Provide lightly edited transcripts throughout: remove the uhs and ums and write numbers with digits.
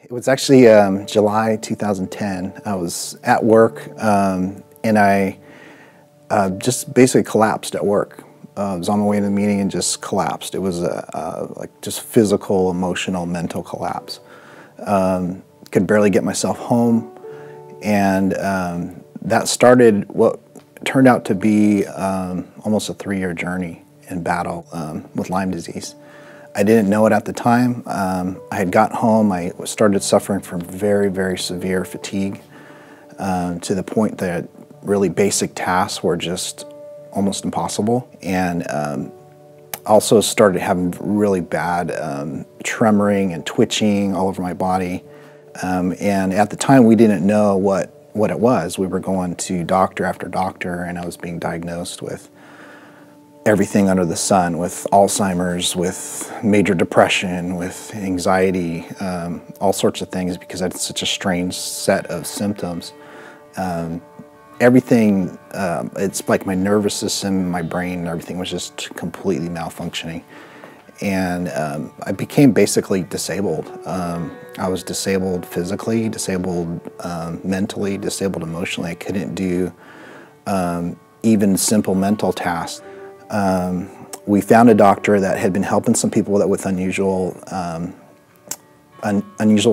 It was actually July 2010. I was at work and I just basically collapsed at work. I was on my way to the meeting and just collapsed. It was like just physical, emotional, mental collapse. Could barely get myself home, and that started what turned out to be almost a 3-year journey in battle with Lyme disease. I didn't know it at the time. I had gotten home, I started suffering from very, very severe fatigue to the point that really basic tasks were just almost impossible, and also started having really bad tremoring and twitching all over my body. And at the time we didn't know what it was. We were going to doctor after doctor, and I was being diagnosed with everything under the sun, with Alzheimer's, with major depression, with anxiety, all sorts of things, because I had such a strange set of symptoms. Everything, it's like my nervous system, my brain, everything was just completely malfunctioning. And I became basically disabled. I was disabled physically, disabled mentally, disabled emotionally. I couldn't do even simple mental tasks. We found a doctor that had been helping some people with unusual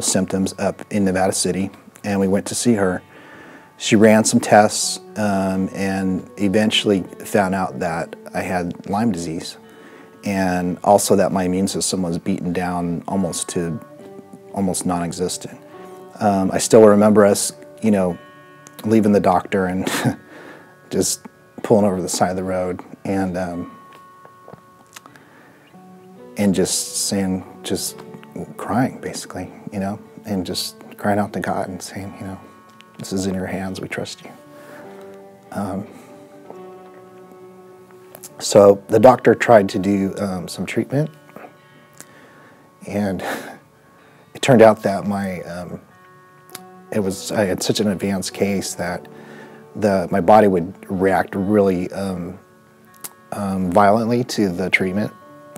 symptoms up in Nevada City, and we went to see her. She ran some tests and eventually found out that I had Lyme disease, and also that my immune system was beaten down almost non-existent. I still remember us, leaving the doctor and just pulling over the side of the road and just crying basically, and just crying out to God and saying, this is in your hands, we trust you. So the doctor tried to do some treatment, and it turned out that I had such an advanced case that my body would react really violently to the treatment.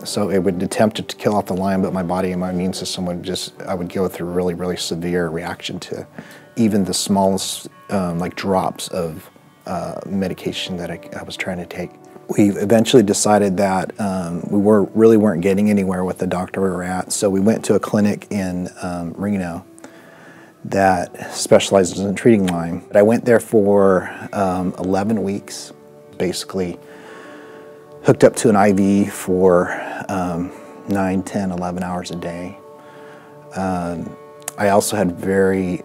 So it would attempt to kill off the Lyme, but my body and my immune system I would go through really, really severe reaction to even the smallest like drops of medication that I was trying to take. We eventually decided that we really weren't getting anywhere with the doctor we were at, so we went to a clinic in Reno that specializes in treating Lyme. I went there for 11 weeks, basically hooked up to an IV for 9, 10, 11 hours a day. I also had very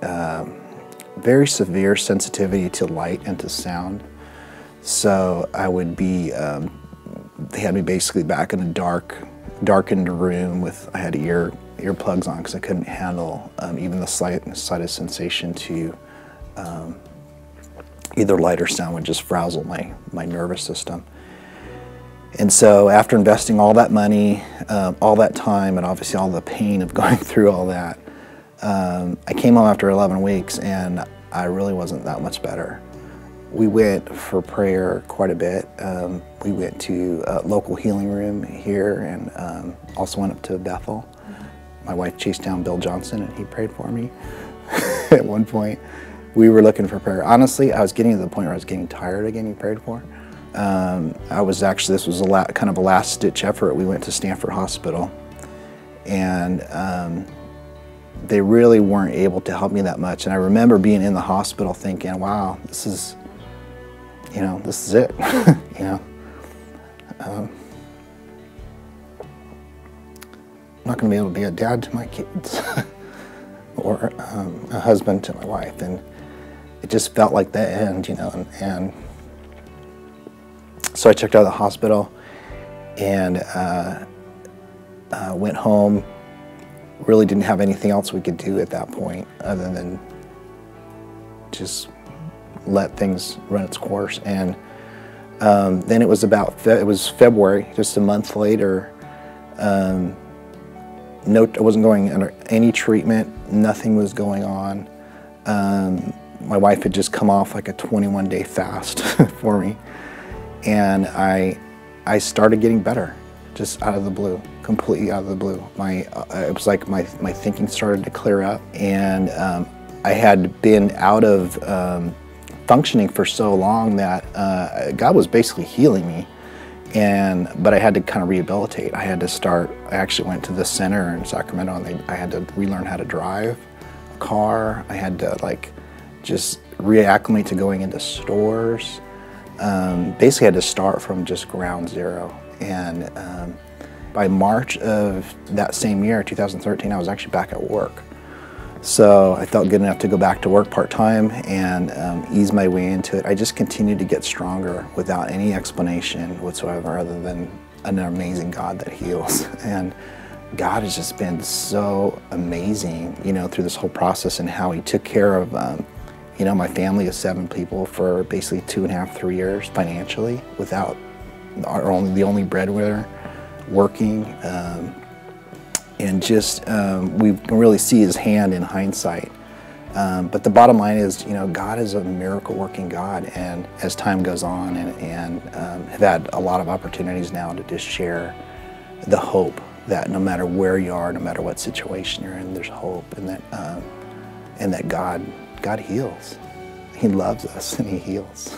severe sensitivity to light and to sound. So I would be, they had me basically back in a darkened room I had earplugs on because I couldn't handle even the slightest sensation to either light or sound would just frazzle my nervous system. And so after investing all that money, all that time, and obviously all the pain of going through all that, I came home after 11 weeks and I really wasn't that much better. We went for prayer quite a bit. We went to a local healing room here and also went up to Bethel. My wife chased down Bill Johnson and he prayed for me at one point. We were looking for prayer. Honestly, I was getting to the point where I was getting tired of getting prayed for. This was kind of a last-ditch effort. We went to Stanford Hospital, and they really weren't able to help me that much. And I remember being in the hospital thinking, wow, this is it. I'm not going to be able to be a dad to my kids or a husband to my wife. And it just felt like the end, and so I checked out of the hospital and went home. Really didn't have anything else we could do at that point other than just let things run its course. And then it was February, just a month later. I wasn't going under any treatment. Nothing was going on. My wife had just come off like a 21-day fast for me. And I started getting better, just out of the blue. completely out of the blue. It was like my thinking started to clear up, and I had been out of functioning for so long that God was basically healing me, but I had to kind of rehabilitate. I actually went to the center in Sacramento, and I had to relearn how to drive a car. I had to just reacclimate to going into stores. Basically, I had to start from just ground zero. And by March of that same year, 2013, I was actually back at work. So I felt good enough to go back to work part-time and ease my way into it. I just continued to get stronger without any explanation whatsoever, other than an amazing God that heals. And God has just been so amazing, through this whole process, and how He took care of, my family of 7 people for basically 2.5, 3 years financially, without the only breadwinner working. And just we can really see His hand in hindsight. But the bottom line is, God is a miracle working God, and as time goes on, and have had a lot of opportunities now to just share the hope that no matter where you are, no matter what situation you're in, there's hope, and that God heals. He loves us and He heals.